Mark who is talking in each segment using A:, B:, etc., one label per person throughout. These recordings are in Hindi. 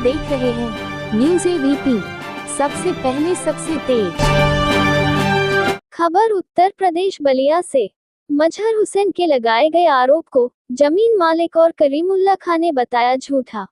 A: देख रहे हैं न्यूज़ एबीपी, सबसे पहले सबसे तेज खबर। उत्तर प्रदेश बलिया से मजहर हुसैन के लगाए गए आरोप को जमीन मालिक और करीमुल्ला खान ने बताया झूठा।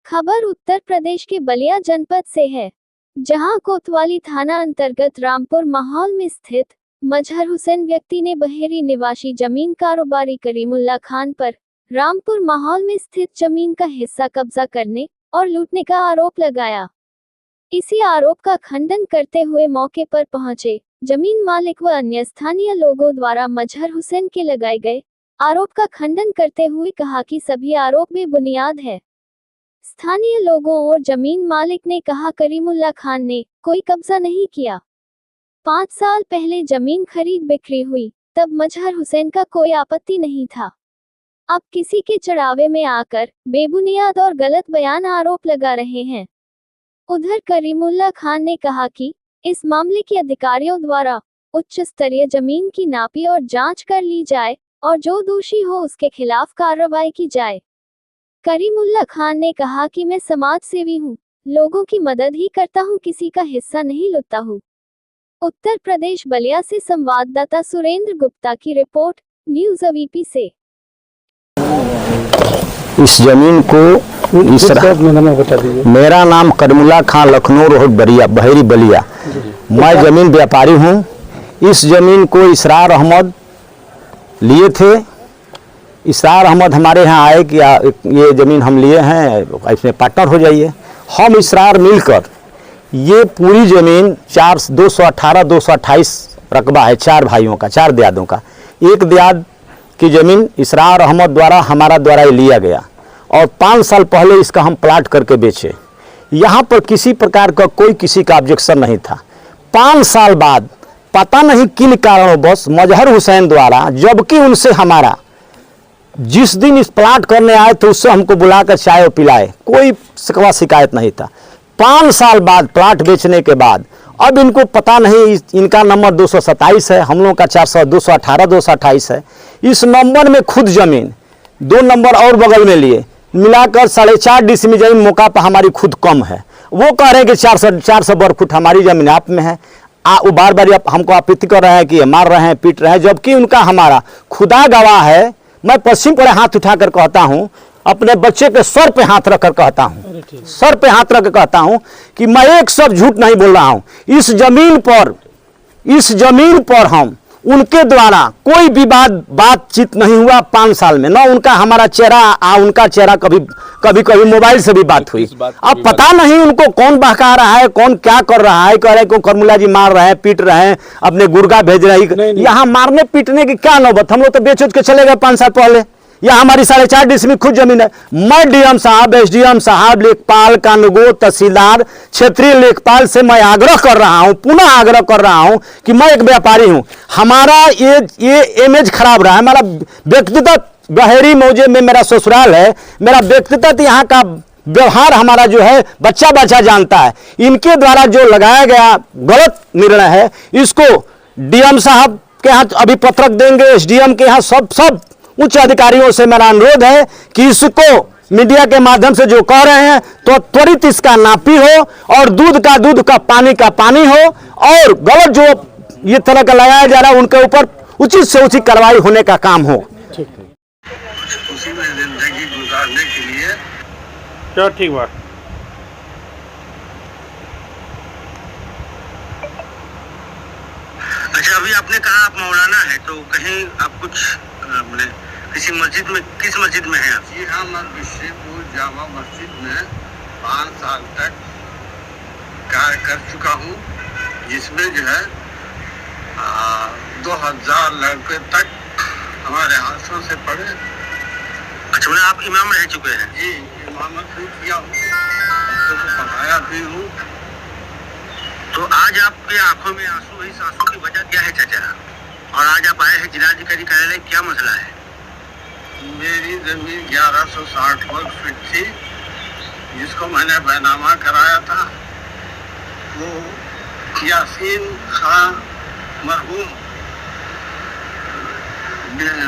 A: खबर उत्तर प्रदेश के बलिया जनपद से है, जहां कोतवाली थाना अंतर्गत रामपुर माहौल में स्थित मजहर हुसैन व्यक्ति ने बहेरी निवासी जमीन कारोबारी करीमुल्ला खान पर रामपुर माहौल में स्थित जमीन का हिस्सा कब्जा करने और लूटने का आरोप लगाया। इसी आरोप का खंडन करते हुए मौके पर पहुंचे जमीन मालिक व अन्य स्थानीय लोगों द्वारा मजहर हुसैन के लगाए गए आरोप का खंडन करते हुए कहा कि सभी आरोप बेबुनियाद है। स्थानीय लोगों और जमीन मालिक ने कहा करीमुल्ला खान ने कोई कब्जा नहीं किया। 5 साल पहले जमीन खरीद बिक्री हुई, तब मजहर हुसैन का कोई आपत्ति नहीं था। अब किसी के चढ़ावे में आकर बेबुनियाद और गलत बयान आरोप लगा रहे हैं। उधर करीमुल्ला खान ने कहा कि इस मामले के अधिकारियों द्वारा उच्च स्तरीय जमीन की नापी और जांच कर ली जाए और जो दोषी हो उसके खिलाफ कार्रवाई की जाए। करीमुल्ला खान ने कहा कि मैं समाज सेवी हूँ, लोगों की मदद ही करता हूँ, किसी का हिस्सा नहीं लूटता हूँ। उत्तर प्रदेश बलिया से संवाददाता सुरेंद्र गुप्ता की रिपोर्ट, न्यूज़ एबीपी से।
B: इस जमीन को मेरा नाम करीमुल्ला खान, लखनऊ रोड बहेरी बलिया। मैं जमीन व्यापारी हूँ। इस जमीन को इसरार अहमद लिए थे। इसरार अहमद हमारे यहाँ आए कि ये ज़मीन हम लिए हैं, इसमें पार्टनर हो जाइए। हम इसरार मिलकर ये पूरी ज़मीन 228 रकबा है, 4 भाइयों का, 4 दियादों का। एक दियाद की ज़मीन इसरार अहमद द्वारा हमारा द्वारा लिया गया और 5 साल पहले इसका हम प्लाट करके बेचे। यहाँ पर किसी प्रकार का कोई किसी का ऑब्जेक्शन नहीं था। 5 साल बाद पता नहीं किन कारणवश मजहर हुसैन द्वारा, जबकि उनसे हमारा जिस दिन इस प्लाट करने आए थे उससे हमको बुलाकर चाय पिलाए, कोई शिकवा शिकायत नहीं था। 5 साल बाद प्लाट बेचने के बाद अब इनको पता नहीं, इनका नंबर 227 है, हम लोगों का 218 228 है। इस नंबर में खुद ज़मीन 2 नंबर और बगल में लिए मिलाकर 4.5 डिसमी जमीन मौका पर हमारी खुद कम है। वो कह रहे हैं कि 400 वर्ग फुट हमारी ज़मीन आप में है। वो बार बार हमको आपत्ति कर रहे हैं कि मार रहे हैं, पीट रहे हैं, जबकि उनका हमारा खुदा गवाह है। मैं पश्चिम पर हाथ उठाकर कहता हूँ, अपने बच्चे के सर पे हाथ रखकर कहता हूँ, सर पे हाथ रखकर कहता हूँ कि मैं एक शब्द झूठ नहीं बोल रहा हूँ। इस जमीन पर हम उनके द्वारा कोई विवाद बातचीत नहीं हुआ 5 साल में। ना उनका हमारा चेहरा उनका चेहरा कभी मोबाइल से भी बात हुई। अब पता नहीं उनको कौन बहका रहा है, कौन क्या कर रहा है। कह रहे को करीमुल्ला जी मार रहे हैं, पीट रहे हैं, अपने गुर्गा भेज रहे हैं। यहाँ मारने पीटने की क्या नौबत, हम लोग तो बेच के चले गए 5 साल पहले। यह हमारी 4.5 डिसमी खुद जमीन है। मैं डीएम साहब, एसडीएम साहब, लेखपाल, कानूनगो, तहसीलदार, क्षेत्रीय लेखपाल से मैं आग्रह कर रहा हूं, पुनः आग्रह कर रहा हूं कि मैं एक व्यापारी हूं। हमारा ये इमेज खराब रहा है। हमारा व्यक्तिगत बहेरी मौजे में मेरा ससुराल है। मेरा व्यक्तिगत यहाँ का व्यवहार हमारा जो है बच्चा जानता है। इनके द्वारा जो लगाया गया गलत निर्णय है, इसको डीएम साहब के यहाँ अभी पत्रक देंगे, एसडीएम के यहाँ सब उच्च अधिकारियों से मेरा अनुरोध है कि इसको मीडिया के माध्यम से जो कह रहे हैं तो त्वरित इसका नापी हो और दूध का पानी हो और गलत जो ये तरह का लगाया जा रहा है उनके ऊपर उचित से उचित कार्रवाई होने का काम हो।
C: उसी में जिंदगी गुजारने के लिए
D: क्या ठीक बात।
C: अच्छा, अभी आपने कहा आप मौलाना है, तो कहीं आप कुछ किसी मस्जिद में, किस मस्जिद में हैं आप? जी हाँ, मैं विशेषपुर जामा मस्जिद में 5 साल तक कार्य कर चुका हूँ, जिसमें जो है 2000 लड़के तक हमारे हाथों से पढ़े। अच्छा, मतलब आप इमाम रह चुके हैं? जी, इमामत भी किया हूँ, बच्चों को पढ़ाया भी हूँ। तो आज आपकी आंखों में आंसू, इस आंसू की वजह क्या है चाचा? और आज आप आए हैं जिलाधिकारी कार्यालय, क्या मसला है? मेरी जमीन 1160 वर्ग फीट थी, जिसको मैंने बैनामा कराया था। वो यासीन खान मरहूम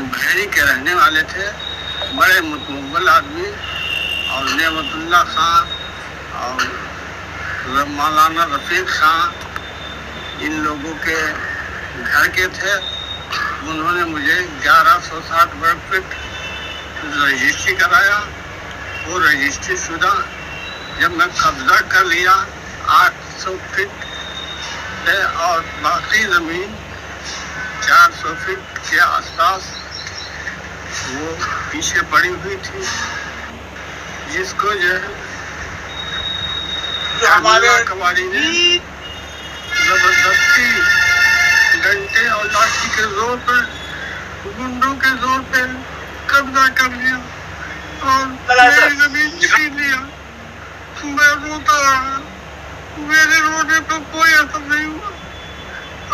C: बहेरी के रहने वाले थे, बड़े मुतमव्वल आदमी, और नेमतुल्ला खान और मौलाना रफीक खां इन लोगों के घर के थे। उन्होंने मुझे 1160 वर्ग फीट रजिस्ट्री कराया। वो रजिस्ट्री शुदा जब मैं कब्जा कर लिया 800 फीट है और बाकी ज़मीन 400 फीट के आसपास वो पीछे पड़ी हुई थी, जिसको जो हमारे कबाड़ी ने जबरदस्ती डंडे और लाठी के जोर पर, गुंडों के जोर पे कब्जा कर लिया और मेरी जमीन छीन लिया। मैं रोता रहा, मेरे रोने पर कोई असर नहीं हुआ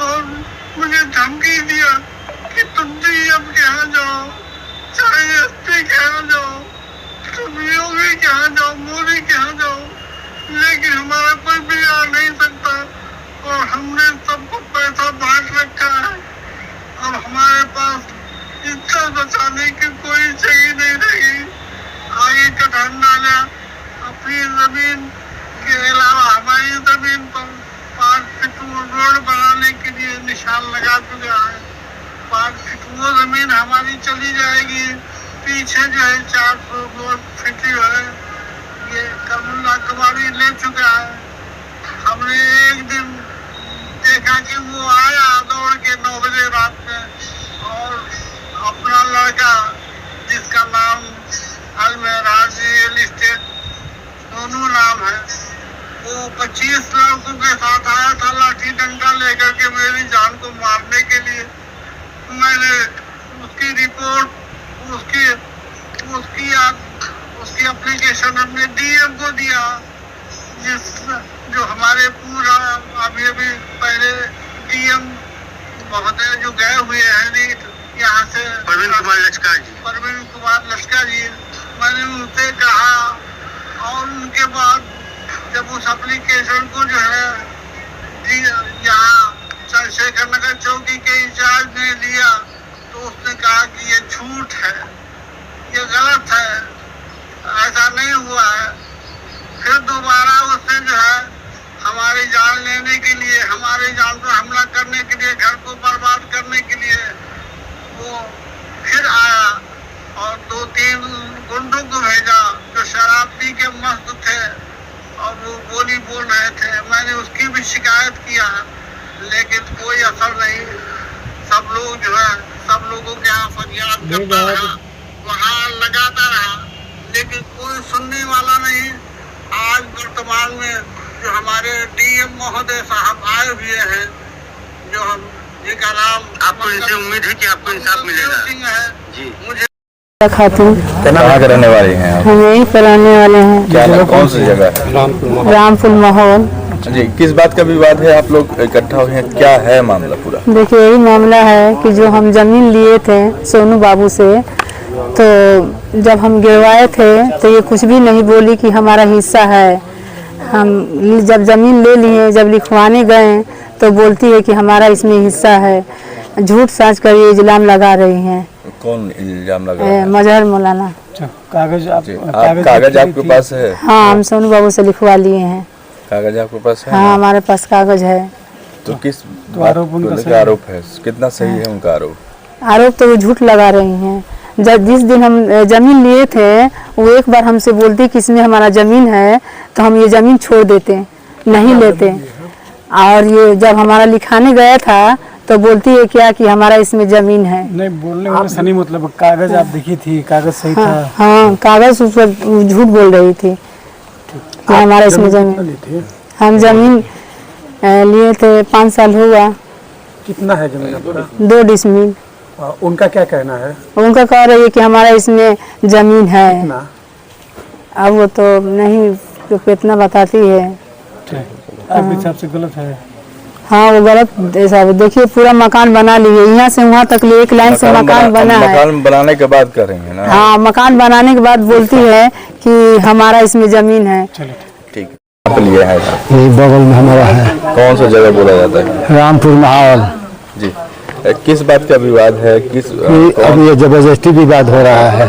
C: और मुझे धमकी दिया कि तुम भी अब यहाँ जाओ, चाहे एसपी के यहाँ जाओ, तुम योगी के यहाँ जाओ, मोदी के यहाँ जाओ, लेकिन हमारा कोई बिगाड़ नहीं सकता। और हमने सबको पैसा बांट रखा है। अब हमारे पास इज्जत बचाने की कोई जगह नहीं रही। आगे का ढंडाना अपनी जमीन के अलावा हमारी जमीन पर 5 फीट रोड बनाने के लिए निशान लगा चुका है। 5 फीट वो जमीन हमारी चली जाएगी। पीछे जो है 400 फीट जो है ये कमला कबाड़ी ले चुका है। हमने एक दिन देखा कि वो आया दौड़ के 9 बजे रात में और अपना लड़का जिसका नाम अलमेराज रियल एस्टेट सोनू नाम है, वो 25 लड़कों के साथ आया था लाठी डंडा लेकर के मेरी जान को मारने के लिए। मैंने उसकी रिपोर्ट उसकी एप्लीकेशन हमने डीएम को दिया, जो हमारे पूरा अभी पहले डीएम महोदय जो गए हुए हैं यहाँ से प्रवीण कुमार लश्का जी, मैंने उनसे कहा और उनके बाद जब उस एप्लीकेशन को जो है यहाँ चंद्रशेखर नगर चौकी के इंचार्ज ने लिया तो उसने कहा कि ये झूठ है, ये गलत है, ऐसा नहीं हुआ है। फिर दोबारा उसने जो है हमारी जान लेने के लिए, हमारी जान पर हमला करने के लिए, घर को बर्बाद करने के लिए वो फिर आया और 2-3 गुंडों को भेजा जो शराब पी के मस्त थे और वो बोली बोल रहे थे। मैंने उसकी भी शिकायत किया लेकिन कोई असर नहीं। सब लोग जो है सब लोगों के यहाँ फरियाद करता रहा, वहाँ लगाता रहा, लेकिन कोई सुनने वाला नहीं। आज वर्तमान में जो हमारे डीएम महोदय साहब आए हुए हैं, जो हम जिनका नाम आपको इनसे उम्मीद है कि आपको इंसाफ मिलेगा है जी। मुझे
E: खातून
F: कहाँ के रहने वाले हैं आप?
E: हम यहीं पर रहने वाले हैं।
F: क्या कौन सी जगह है?
E: रामपुर माहौल
F: जी। किस बात का विवाद है, आप लोग इकट्ठा हुए हैं, क्या है मामला पूरा?
E: देखिए यही मामला है कि जो हम जमीन लिए थे सोनू बाबू से, तो जब हम गिरवाए थे तो ये कुछ भी नहीं बोली कि हमारा हिस्सा है। हम जब जमीन ले लिए, जब लिखवाने गए तो बोलती है कि हमारा इसमें हिस्सा है। झूठ साच कर ये इल्जाम लगा रही हैं।
F: कौन इल्जाम लगा रहा है?
E: मजहर मौलाना।
F: कागज आपके पास है?
E: हाँ, हम सोनू बाबू से लिखवा लिए हैं।
F: कागज आपके पास है?
E: हाँ, हमारे पास कागज है।
F: तो किस आरोप है? कितना सही है उनका आरोप?
E: आरोप तो वो झूठ लगा रही हैं। जब जिस दिन हम जमीन लिए थे वो एक बार हमसे बोलती कि इसमें हमारा जमीन है तो हम ये जमीन छोड़ देते, नहीं लेते। और ये जब हमारा लिखाने गया था तो बोलती है क्या कि हमारा इसमें जमीन है।
G: नहीं, बोलने में सही मतलब कागज आप देखी थी, कागज सही था।
E: हाँ, कागज उस पर झूठ बोल रही थी कि हमारा इसमें जमीन। हम जमीन लिए थे 5 साल हुआ।
G: कितना है जमीन आपका?
E: 2 डिसमिल।
G: उनका क्या कहना है?
E: उनका कह रही है कि हमारा इसमें जमीन है। अब वो तो नहीं तो कितना बताती है।
G: आपके हिसाब से गलत है?
E: हाँ, वो गलत ऐसा। देखिए पूरा मकान बना लिए, यहाँ से वहाँ तक ले 1 लाइन से मकान बना है।
F: मकान बनाने के बाद कर रही है ना?
E: हाँ, मकान बनाने के बाद बोलती है कि हमारा इसमें जमीन है।
F: ठीक है। लिया है
B: यही बगल में हमारा है।
F: कौन सा जगह बोला जाता है?
B: रामपुर माहौल
F: जी। किस बात का विवाद है? किस
B: अब ये जबरदस्ती विवाद हो रहा है।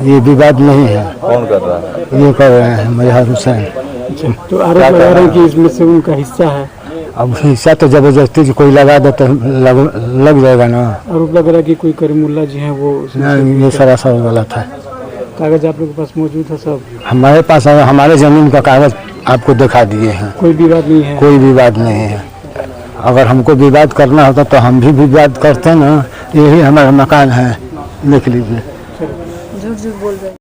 B: ये विवाद नहीं है,
F: कौन कर रहा है?
B: ये कर रहे हैं मजहर हुसैन।
G: तो आरोप लगा रहे हैं कि इसमें से उनका हिस्सा है।
B: अब हिस्सा तो जबरदस्ती से कोई लगा दे तो लग जाएगा ना।
G: आरोप लग रहा है कि कोई करीमुल्ला जी हैं वो
B: नहीं, ये सरासर गलत है।
G: कागज आप लोग के पास मौजूद है सब?
B: हमारे पास हमारे ज़मीन का कागज़ आपको दिखा दिए हैं।
G: कोई विवाद नहीं है?
B: कोई विवाद नहीं है। अगर हमको विवाद करना होता तो हम भी विवाद करते ना। यही हमारा मकान है, लिख लीजिए।
E: झूठ झूठ बोल रहे हैं।